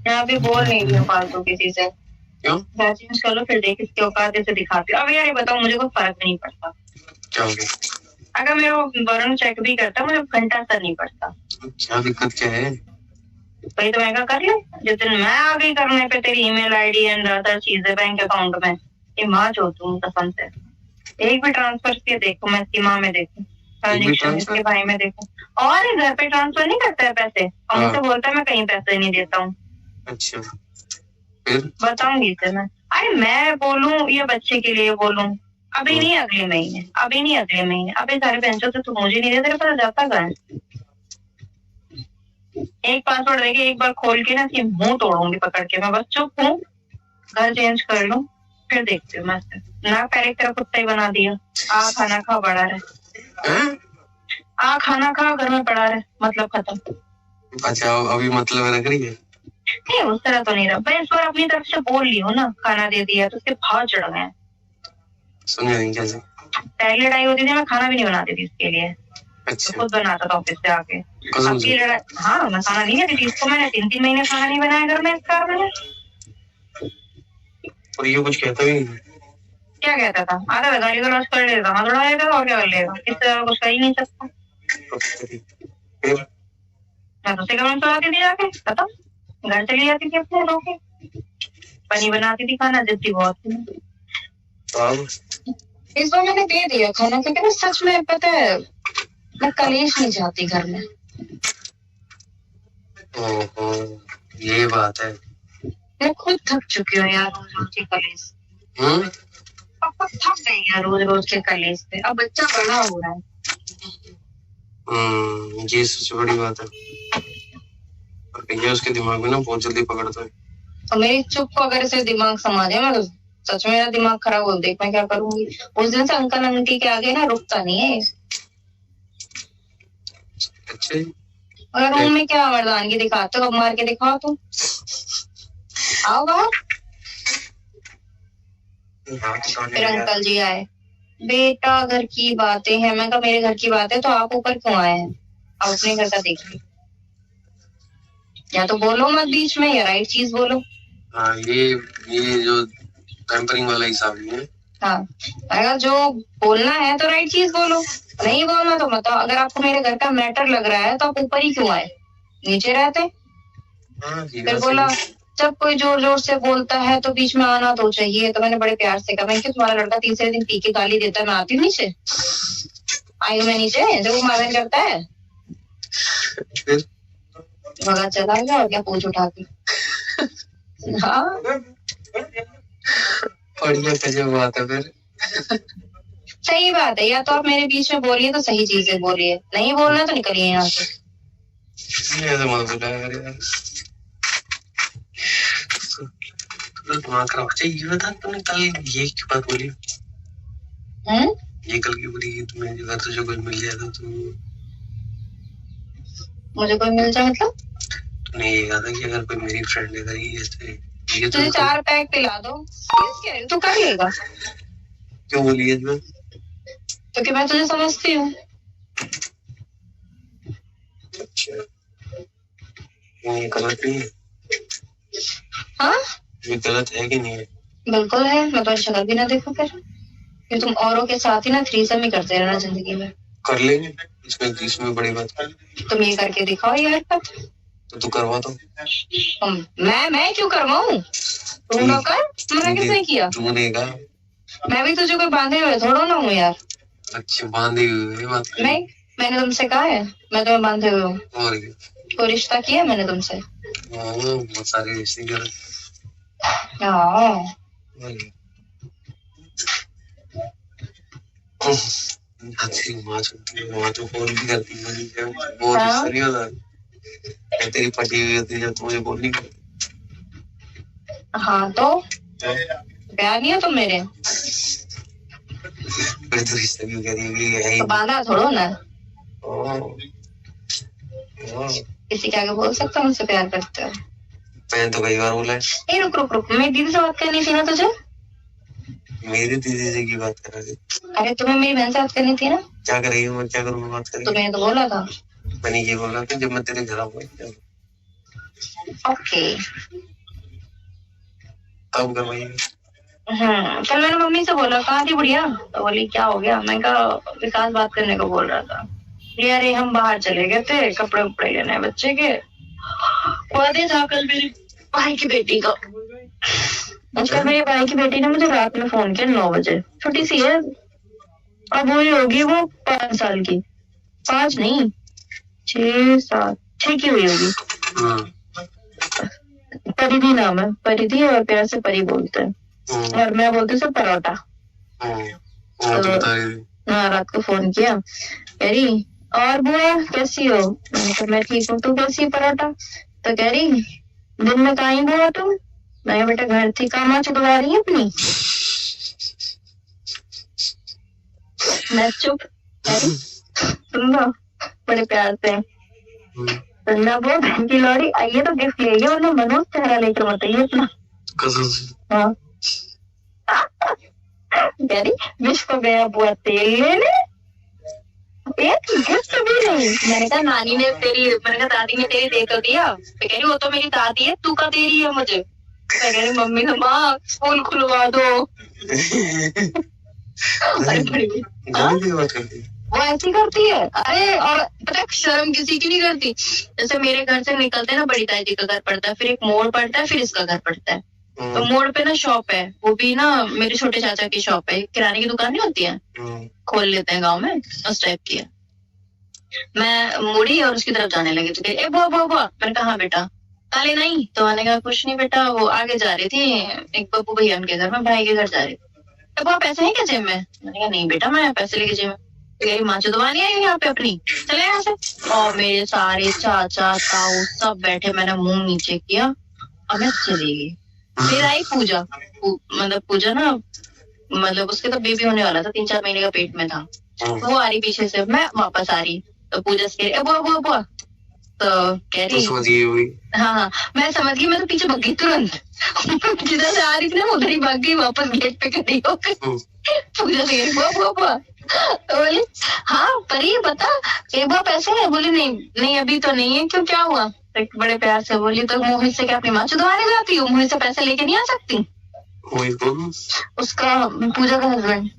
यहाँ पे बोल नहीं रही हूँ फालतू किसी से। क्यों? चेंज कर लो फिर देख इसके औकात से दिखाती हूँ। अब यार ये बताओ, मुझे कोई फर्क नहीं पड़ता। क्या हो गया? अगर मेरा वरुण चेक भी करता मुझे घंटा असर नहीं पड़ता। क्या दिक्कत क्या है? वही तो मैं कर ले। जिस दिन मैं आ गई करने पे तेरी ईमेल आईडी एंड अदर चीजें बैंक अकाउंट में, ये माँ जो तुम कसम से एक भी ट्रांसफर किए देखो, मैं इसकी माँ में देखूं, ट्रांजेक्शन इसके भाई में देखूं। और घर पे ट्रांसफर नहीं करता है पैसे और मुझसे बोलता है मैं कहीं पैसे नहीं देता हूँ। अच्छा फिर बताऊंगी इसे मैं। अरे मैं बोलूं या बच्चे के लिए बोलूं? अभी नहीं अगले महीने, अभी नहीं अगले महीने। अभी सारे पेंशन तो तू मुझे नहीं दे, तेरे पास जाता कहाँ है? एक पासवर्ड देके एक बार खोल के ना इसकी मुंह तोड़ूंगी पकड़ के। मैं बस चुप हूँ, घर चेंज कर लूं फिर देखती हूँ। मस्त ना पहले तेरा कुत्ता ही बना दिया। आ खाना खा बड़ा रहे, आ खाना खा घर में पड़ा रहे, मतलब खत्म। अच्छा अभी मतलब रख रही है? नहीं उस तरह तो नहीं रहा। मैं इस बार अपनी तरफ से बोल ली हूँ ना, खाना दे दिया तो उसके भाव चढ़ गए। समझ नहीं कैसे? पहली लड़ाई होती थी मैं खाना भी नहीं बनाती थी इसके लिए। अच्छा तो खुद बनाता था ऑफिस से आके। अब की लड़ाई, हाँ मैं खाना नहीं देती थी इसको। मैंने 3-3 महीने खाना नहीं बनाया घर में इस कार में। और ये कुछ कहता भी नहीं? क्या कहता था? आधा गाली गलौज कर लेगा, हाथ उड़ा लेगा और क्या कर लेगा, इस तरह कुछ कर ही नहीं सकता। मैं तो उसे घर में चलाती थी जाके, खत्म। घर चली जाती थी अपने रोके, पनी बनाती थी खाना, जिद्दी बहुत थी। इस बार मैंने दे दिया खाना क्योंकि ना सच में पता है मैं कलेश नहीं चाहती घर में। ओहो ये बात है। मैं खुद थक चुकी हूँ यार रोज रोज के कलेश। अब खुद थक गई है रोज रोज के कलेश से। अब बच्चा बड़ा हो रहा है। ये सबसे बड़ी बात है। और भैया उसके दिमाग में ना बहुत जल्दी पकड़ता है। तो मेरी चुप को अगर इसे दिमाग समा जाए, मैं तो सच में मेरा दिमाग खराब हो। देख मैं क्या करूंगी। उस दिन से अंकल आंटी के आगे ना रुकता नहीं है। अच्छा अगर रूम में क्या मर्दानगी दिखाते हो, अब मार के दिखाओ तुम। आओ बाहर। फिर अंकल जी आए, बेटा घर की बातें हैं। मैं कहा मेरे घर की बात है तो आप ऊपर क्यों आए हैं? आप अपने घर का देखिए। या तो बोलो मत बीच में या राइट चीज बोलो। हाँ ये जो टेम्परिंग वाला हिसाब नहीं है। हाँ अगर जो बोलना है तो राइट चीज बोलो, नहीं बोलना तो बताओ। अगर आपको मेरे घर का मैटर लग रहा है तो आप ऊपर ही क्यों आए, नीचे रहते। फिर बोला जब कोई जोर जोर से बोलता है तो बीच में आना तो चाहिए। तो मैंने बड़े प्यार से कहा, मैं कि तुम्हारा लड़का तीसरे दिन पी के गाली देता है, मैं आती हूँ नीचे। आई मैं नीचे जब वो मारन करता है। भगा चला गया और क्या पूछ उठा के। हाँ बढ़िया बात है फिर। सही बात है। या तो आप मेरे बीच में बोलिए तो सही चीजें बोलिए, नहीं बोलना तो निकलिए यहाँ से। दिमाग खराब। अच्छा ये बता तुमने कल ये क्या बात बोली? ये कल की बोली कि तुम्हें अगर तुझे कोई मिल जाए तो तुम मुझे कोई मिल जाए मतलब? तुमने ये कहा था कि अगर कोई मेरी फ्रेंड है ये तुझे 4 पैक पिला दो तू कर लेगा। क्यों बोली है तुम्हें? क्योंकि मैं तुझे समझती हूँ। अच्छा ये गलत नहीं है? हाँ ये गलत है कि नहीं है? बिल्कुल है। मैं तो शक्ल भी ना देखो फिर कि तुम औरों के साथ ही ना थ्रीसम ही करते रहना जिंदगी में। कर लेंगे, इसमें बड़ी बात है। तुम ये करके दिखाओ ये हरकत। तो तू करवा दो। मैं क्यों करवाऊं? तुम लोग कर, मैंने किसने किया? तूने कहा। मैं भी तुझे कोई बांधे हुए थोड़ा ना हूँ यार। अच्छा बांधे हुए बात नहीं मैंने तुमसे कहा है मैं तुम्हें बांधे हुए हूँ? और कोई रिश्ता किया मैंने तुमसे? बहुत सारे रिश्ते कर। माँ तो फोन भी करती है वो रिश्ता नहीं होता। तेरी फटी हुई होती जब मुझे बोल नहीं करती। हाँ तो प्यार नहीं हो तुम मेरे? फिर तो रिश्ता क्यों कह रही है? तो बांधा थोड़ो ना। किसी के आगे बोल सकता हूँ मुझसे प्यार करते हो? मैंने तो कई बार बोला है। रुक रुक रुक, मेरी दीदी से बात करनी थी ना तुझे? मेरी दीदी से की बात कर रही थी? अरे तुम्हें मेरी बहन से बात करनी थी ना? क्या करेगी? मैं क्या करूँगा बात करेगी? तो मैंने तो बोला था। मैंने ये बोला था जब मैं तेरे घर आऊंगा ओके। कब करवाएंगे? कल मैंने मम्मी से बोला कहाँ थी बुढ़िया, तो बोली क्या हो गया। मैं कहा विकास बात करने को बोल रहा था। अरे हम बाहर चले गए थे कपड़े उपड़े लेने बच्चे के, बर्थडे था कल मेरे भाई की बेटी का। कल मेरे भाई की बेटी ने मुझे रात में फोन किया 9 बजे, छोटी सी है, अब हुई होगी वो 5 साल की, 5 नहीं 6 की हुई होगी। परिधि नाम है, परिधि, और प्यार से परी बोलते हैं, और मैं बोलती हूँ परोटा। हाँ रात को फोन किया, कह रही और बुआ कैसी हो। मैंने कहा मैं ठीक हूँ, तू कैसी है परोटा। तो कह रही दिन में कहीं बुआ तुम। मैं बेटा घर थी, काम चुदवा रही है अपनी। मैं चुप, सुन लो बड़े प्यार से, सुनना वो बहन की लौड़ी आइए तो गिफ्ट ले आइए, वरना मनोज चेहरा लेकर मत आइए अपना। हाँ कह रही विश को गया बुआ तेल लेने, एक गिफ्ट भी नहीं। मैंने कहा नानी ने तेरी, मैंने कहा दादी ने तेरी दे तो दिया। तो कह रही वो तो मेरी दादी है, तू का दे रही है मुझे। मैं कह रही मम्मी ने माँ स्कूल खुलवा दो। वो ऐसी करती है। अरे और पता है शर्म किसी की नहीं करती। जैसे मेरे घर से निकलते हैं ना, बड़ी ताई जी का घर पड़ता है, फिर एक मोड़ पड़ता है, फिर इसका घर पड़ता है। तो मोड़ पे ना शॉप है, वो भी ना मेरे छोटे चाचा की शॉप है, किराने की दुकान नहीं होती है, खोल लेते हैं गाँव में, उस टाइप की है। मैं मुड़ी और उसकी तरफ जाने लगी, तो ए बुआ बुआ बुआ। मैंने कहा हाँ बेटा, काले नहीं। तो मैंने कहा कुछ नहीं बेटा, वो आगे जा रही थी एक बब्बू भैया उनके घर में, भाई के घर जा रही थी। बुआ पैसे हैं क्या जेब में। मैंने कहा नहीं बेटा मैं पैसे लेके जेब में। तो माँ चुदवानी आई यहाँ पे अपनी, चले यहाँ से। और मेरे सारे चाचा ताऊ सब बैठे, मैंने मुंह नीचे किया और मैं चली गई। फिर आई पूजा, मतलब पूजा ना, मतलब उसके तो बेबी होने वाला था, 3-4 महीने का पेट में था। वो आ रही पीछे से, मैं वापस आ रही, तो पूजा से कह रही बुआ बुआ बुआ। तो कह रही हाँ मैं समझ गई, मैं तो पीछे भाग गई तुरंत। जिधर से आ रही थी ना उधर ही भाग गई वापस गेट पे खड़ी होकर। पूजा से कह रही बुआ बुआ बुआ। तो बोली हाँ परी बता बुआ पैसे है। बोली नहीं अभी तो नहीं है, क्यों क्या हुआ। तो बड़े प्यार से बोली तो मोहित से क्या अपनी माँ चुदवाने जाती हूँ, मोहित से पैसे लेके नहीं आ सकती। उसका पूजा का हस्बैंड।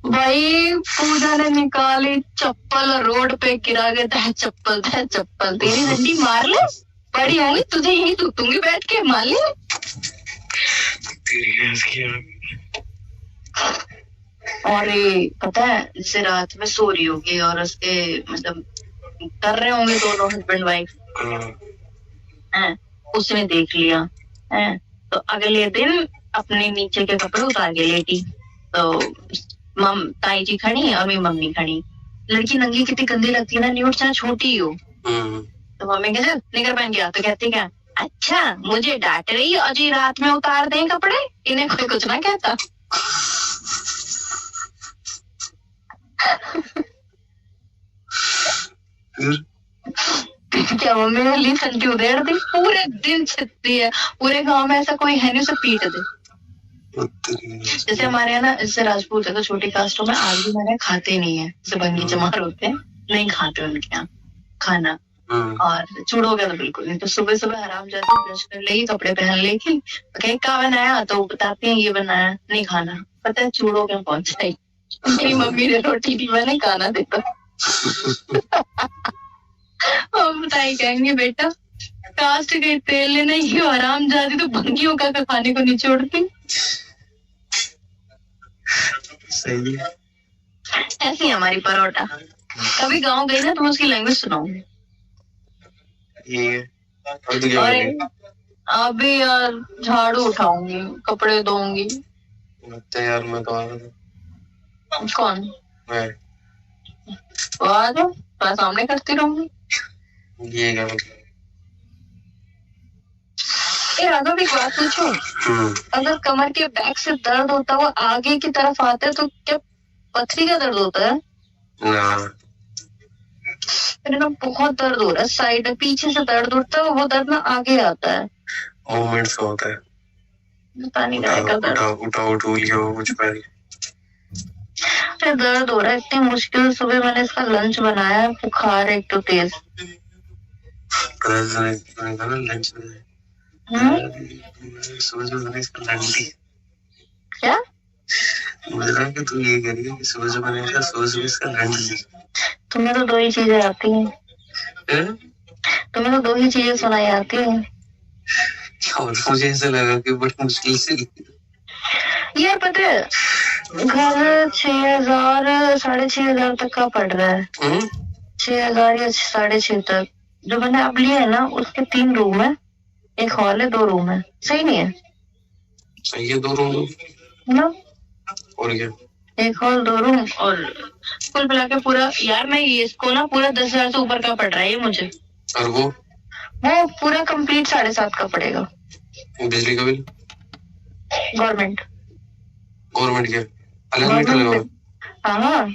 भाई पूजा ने निकाली चप्पल, रोड पे गिरा के तह चप्पल तेरी डंडी मार ले, बड़ी होंगी तुझे यही टूटूंगी बैठ के, मार ले। और पता है जैसे रात में सो रही होगी और उसके मतलब कर रहे होंगे दोनों हस्बैंड वाइफ, उसने देख लिया है, तो अगले दिन अपने नीचे के कपड़े उतार के लेटी। तो ताई जी खड़ी और मेरी मम्मी खड़ी। लड़की नंगी कितनी गंदी लगती है ना, न्यूट चाहे छोटी हो। तो मम्मी कहते निकर पहन गया, तो कहती क्या अच्छा मुझे डांट रही और जी रात में उतार दें कपड़े, इन्हें कोई कुछ ना कहता। क्या मम्मी ने ली संटी उधेड़ दी, पूरे दिन छिड़ती है, पूरे गांव में ऐसा कोई है नहीं उसे पीट दे। जैसे हमारे यहाँ ना, जैसे राजपूत है तो छोटी कास्टों में आज भी हमारे खाते नहीं है, जैसे बंगी चमार होते हैं नहीं खाते उनके यहाँ खाना, और चूड़ हो गया तो बिल्कुल नहीं। तो सुबह सुबह आराम जाती, ब्रश कर लेगी, कपड़े पहन लेगी, कहीं क्या बनाया तो बताती हैं ये बनाया, नहीं खाना, पता है चूड़ हो गया पहुंच जाएगी। मेरी मम्मी ने रोटी नहीं बने खाना देता। और बताइए कहेंगे बेटा कास्ट के तेल लेना ही आराम जाती तो भंगियों का खाने को नहीं छोड़ती। सही है। ऐसी है हमारी परोटा। कभी गांव गई ना तो मैं उसकी लैंग्वेज सुनाऊंगी। और अभी यार झाड़ू उठाऊंगी, कपड़े धोऊंगी। यार मैं तो कौन मैं आ जाओ, मैं सामने करती रहूंगी। ये राघव एक बात पूछूं, अगर कमर के बैक से दर्द होता हुआ आगे की तरफ आता है तो क्या पथरी का दर्द होता है? मेरे ना बहुत दर्द हो रहा है, साइड में पीछे से दर्द उठता है, वो दर्द ना आगे आता है, मूवमेंट से होता है, पता नहीं क्या दर्द। दर्द हो रहा है इतनी मुश्किल। सुबह मैंने इसका लंच बनाया, बुखार एक तो तेज। लंच में सोच मैंने इसका लंच क्या मुझे लगा कि तू ये कह रही है कि सोच मैंने इसका लंच। तुम्हें तो 2 ही चीजें आती हैं, तुम्हें तो 2 ही चीजें सुनाई आती हैं। और मुझे ऐसा लगा कि बड़ी मुश्किल से यार पता है घर 6,000 6,500 तक का पड़ रहा है। 6,000 या 6,500 तक जो मैंने अब लिया है ना, उसके 3 रूम है, 1 हॉल है, 2 रूम है। सही नहीं है? सही है, 2 रूम ना, और क्या, 1 हॉल 2 रूम और कुल मिला के पूरा यार मैं ये इसको ना पूरा 10,000 से ऊपर का पड़ रहा है ये मुझे। और वो पूरा कंप्लीट 7.5 का पड़ेगा। बिजली का बिल गवर्नमेंट क्या अलग मीटर लगा? हाँ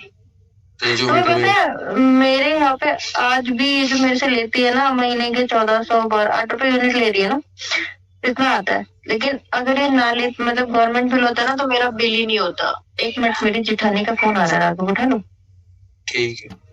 तो जो तुम्हें मीटर पता है मेरे यहाँ पे आज भी जो मेरे से लेती है ना महीने के 1,400 8 रुपए यूनिट ले रही है ना, इतना आता है। लेकिन अगर ये ना ले मतलब गवर्नमेंट बिल होता ना तो मेरा बिल ही नहीं होता। 1 मिनट, मेरी जिठानी का फोन आ रहा है, उठा लो। ठीक है।